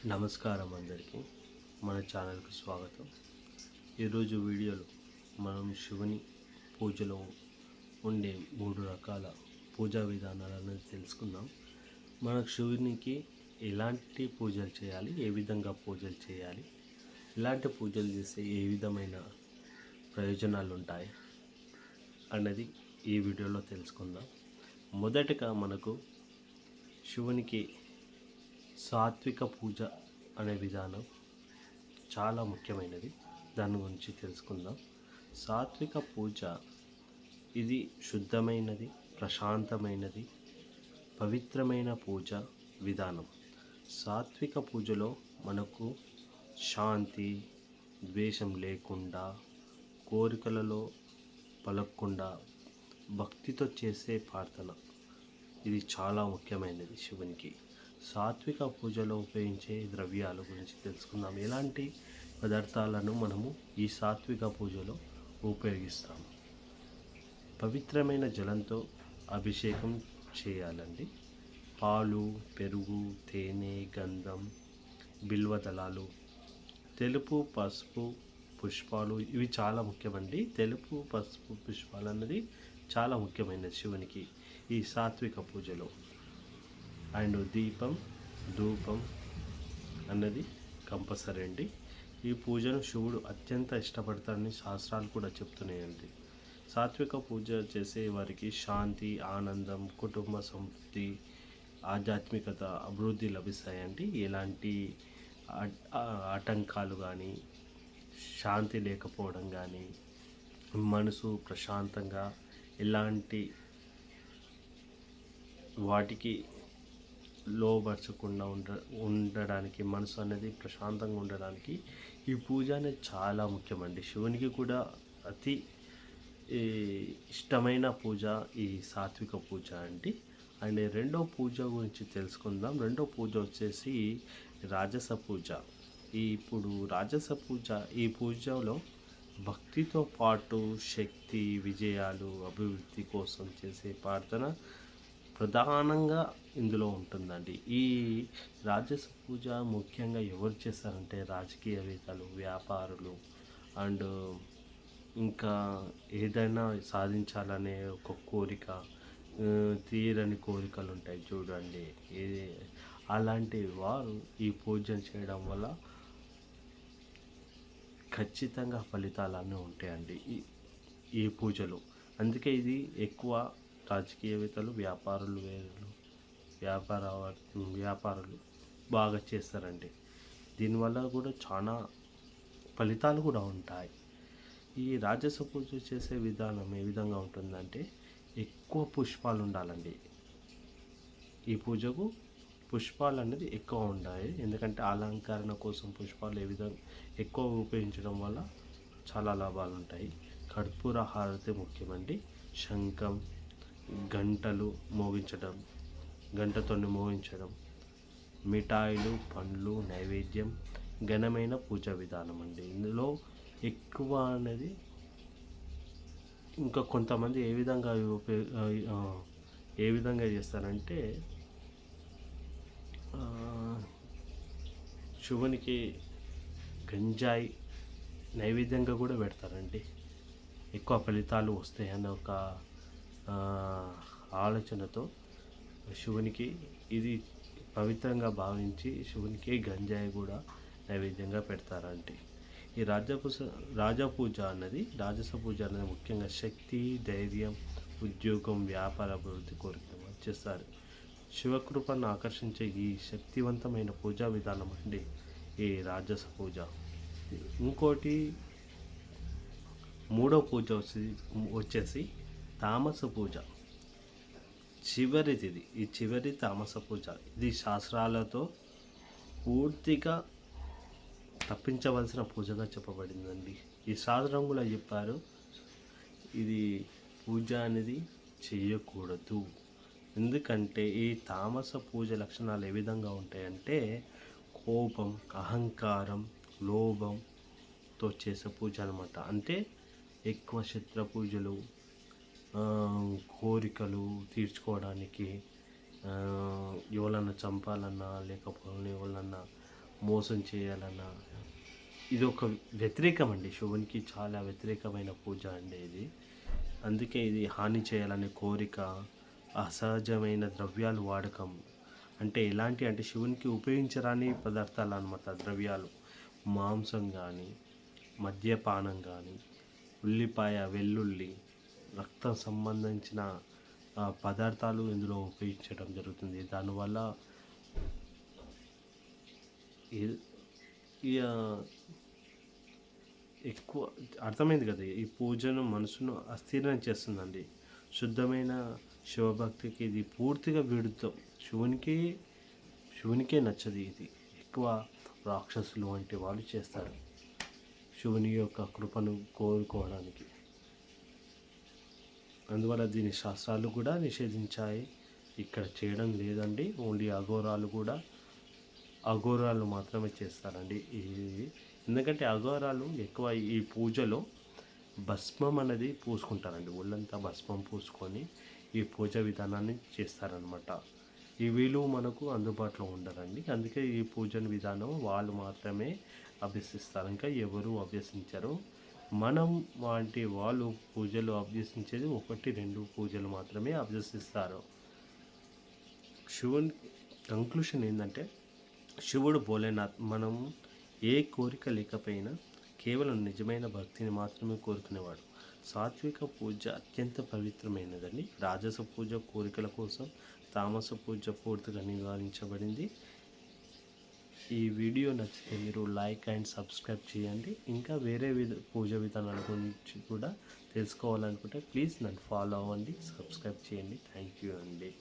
నమస్కారం అందరికీ. మన ఛానల్కి స్వాగతం. ఈరోజు వీడియోలో మనం శివుని పూజలో ఉండే 3 రకాల పూజా విధానాలను తెలుసుకుందాం. మనకు శివునికి ఎలాంటి పూజలు చేయాలి, ఏ విధంగా పూజలు చేయాలి, ఎలాంటి పూజలు చేస్తే ఏ విధమైన ప్రయోజనాలు ఉంటాయి అన్నది ఈ వీడియోలో తెలుసుకుందాం. మొదటగా మనకు శివునికి సాత్విక పూజ అనే విధానం చాలా ముఖ్యమైనది. దాని గురించి తెలుసుకుందాం. సాత్విక పూజ ఇది శుద్ధమైనది, ప్రశాంతమైనది, పవిత్రమైన పూజ విధానం. సాత్విక పూజలో మనకు శాంతి, ద్వేషం లేకుండా, కోరికలలో పలకకుండా భక్తితో చేసే ప్రార్థన ఇది చాలా ముఖ్యమైనది శివునికి. సాత్విక పూజలో ఉపయోగించే ద్రవ్యాల గురించి తెలుసుకుందాం. ఎలాంటి పదార్థాలను మనము ఈ సాత్విక పూజలో ఉపయోగిస్తాము. పవిత్రమైన జలంతో అభిషేకం చేయాలండి. పాలు, పెరుగు, తేనె, గంధం, బిల్వదళాలు, తెలుపు, పసుపు, పుష్పాలు ఇవి చాలా ముఖ్యమండి. తెలుపు, పసుపు, పుష్పాలు అన్నది చాలా ముఖ్యమైనది శివునికి ఈ సాత్విక పూజలో. అండ్ దీపం, ధూపం అన్నది కంపల్సరీ అండి. ఈ పూజను శివుడు అత్యంత ఇష్టపడతాడని శాస్త్రాలు కూడా చెప్తున్నాయండి. సాత్విక పూజ చేసే వారికి శాంతి, ఆనందం, కుటుంబ సమృద్ధి, ఆధ్యాత్మికత, అభివృద్ధి లభిస్తాయండి. ఎలాంటి ఆటంకాలు కానీ, శాంతి లేకపోవడం కానీ, మనసు ప్రశాంతంగా ఎలాంటి వాటికి లోబరచకుండా ఉండడానికి, మనసు అనేది ప్రశాంతంగా ఉండడానికి ఈ పూజ అనేది చాలా ముఖ్యమండి. శివునికి కూడా అతి ఇష్టమైన పూజ ఈ సాత్విక పూజ అండి. అండ్ రెండో పూజ గురించి తెలుసుకుందాం. రెండో పూజ వచ్చేసి రాజస పూజ. ఇప్పుడు రాజస పూజ, ఈ పూజలో భక్తితో పాటు శక్తి, విజయాలు, అభివృద్ధి కోసం చేసే ప్రార్థన ప్రధానంగా ఇందులో ఉంటుందండి. ఈ రాజస పూజ ముఖ్యంగా ఎవరు చేస్తారంటే రాజకీయవేత్తలు, వ్యాపారులు అండ్ ఇంకా ఏదైనా సాధించాలనే ఒక కోరిక, తీరని కోరికలు ఉంటాయి చూడండి. అలాంటి వారు ఈ పూజను చేయడం వల్ల ఖచ్చితంగా ఫలితాలన్నీ ఉంటాయండి ఈ పూజలు. అందుకే ఇది ఎక్కువ రాజకీయవేత్తలు, వ్యాపారులు బాగా చేస్తారండి. దీనివల్ల కూడా చాలా ఫలితాలు కూడా ఉంటాయి. ఈ రాజస పూజ చేసే విధానం ఏ విధంగా ఉంటుందంటే ఎక్కువ పుష్పాలు ఉండాలండి. ఈ పూజకు పుష్పాలు అనేది ఎక్కువ ఉండాలి. ఎందుకంటే అలంకరణ కోసం పుష్పాలు ఎక్కువ ఉపయోగించడం వల్ల చాలా లాభాలు ఉంటాయి. కర్పూర హారతి ముఖ్యమండి. శంఖం, గంటతో మోగించడం, మిఠాయిలు, పండ్లు, నైవేద్యం ఘనమైన పూజ విధానం అండి. ఇందులో ఎక్కువ అనేది ఇంకా కొంతమంది ఏ విధంగా చేస్తారంటే శివునికి గంజాయి నైవేద్యంగా కూడా పెడతారండి. ఎక్కువ ఫలితాలు వస్తాయన్న ఒక ఆలోచనతో శివునికి ఇది పవిత్రంగా భావించి శివునికి గంజాయి కూడా నైవేద్యంగా పెడతారండి. ఈ రాజస పూజ అన్నది ముఖ్యంగా శక్తి, ధైర్యం, ఉద్యోగం, వ్యాపార అభివృద్ధి కోరిక చేస్తారు. శివకృపను ఆకర్షించే ఈ శక్తివంతమైన పూజా విధానం అండి ఈ రాజస పూజ. ఇంకోటి మూడో పూజ వచ్చేసి తామస పూజ. చివరి తామస పూజ. ఇది శాస్త్రాలతో పూర్తిగా తప్పించవలసిన పూజగా చెప్పబడిందండి. ఈ శాస్త్రం కూడా చెప్పారు ఇది పూజ అనేది చేయకూడదు. ఎందుకంటే ఈ తామస పూజ లక్షణాలు ఏ విధంగా ఉంటాయంటే కోపం, అహంకారం, లోభంతో చేసే పూజ అనమాట. అంటే ఎక్కువ శత్రు పూజలు, కోరికలు తీర్చుకోవడానికి, ఎవరన్నా చంపాలన్నా లేకపోతే ఎవరన్నా మోసం చేయాలన్నా ఇది ఒక వ్యతిరేకం అండి. శివునికి చాలా వ్యతిరేకమైన పూజ అండి ఇది. అందుకే ఇది హాని చేయాలనే కోరిక, అసహజమైన ద్రవ్యాలు వాడకం. అంటే ఎలాంటి అంటే శివునికి ఉపయోగించరాని పదార్థాలు అన్నమాట ద్రవ్యాలు. మాంసం కానీ, మద్యపానం కానీ, ఉల్లిపాయ, వెల్లుల్లి, రక్తం సంబంధించిన పదార్థాలు ఇందులో ఉపయోగించడం జరుగుతుంది. దానివల్ల ఈ- ఈ ఎక్కువ అర్థమైంది కదా, ఈ పూజను మనసును అస్థిరం చేస్తుందండి. శుద్ధమైన శివభక్తికి ఇది పూర్తిగా విరుద్ధం. శివునికే నచ్చదు ఇది. ఎక్కువ రాక్షసులు వంటి వాళ్ళు చేస్తారు శివుని యొక్క కృపను కోరుకోవడానికి. అందువల్ల దీని శాస్త్రాలు కూడా నిషేధించాయి. ఇక్కడ చేయడం లేదండి. ఓన్లీ అఘోరాలు మాత్రమే చేస్తారండి ఇది. ఎందుకంటే అఘోరాలు ఎక్కువ ఈ పూజలో భస్మం అనేది పూసుకుంటారండి. ఒళ్ళంతా భస్మం పూసుకొని ఈ పూజ విధానాన్ని చేస్తారనమాట. ఈ వీళ్ళు మనకు అందుబాటులో ఉండరండి. అందుకే ఈ పూజన విధానం వాళ్ళు మాత్రమే అభ్యసిస్తారు, ఇంకా ఎవరు అభ్యసించరు. మనం వంటి వాళ్ళు పూజలు అభ్యసించేది 1-2 పూజలు మాత్రమే అభ్యసిస్తారు. శివుని కంక్లూషన్ ఏంటంటే, శివుడు భోలేనాథ్. మనం ఏ కోరిక లేకపోయినా కేవలం నిజమైన భక్తిని మాత్రమే కోరుకునేవాడు. సాత్విక పూజ అత్యంత పవిత్రమైనదండి. రాజస పూజ కోరికల కోసం, తామస పూజ పూర్తిగా నివారించబడింది. ఈ వీడియో నచ్చితే మీరు లైక్ అండ్ సబ్స్క్రైబ్ చేయండి. ఇంకా వేరే పూజ విధానాల గురించి కూడా తెలుసుకోవాలనుకుంటే ప్లీజ్ నన్ను ఫాలో అవ్వండి, సబ్స్క్రైబ్ చేయండి. థ్యాంక్ యూ అండి.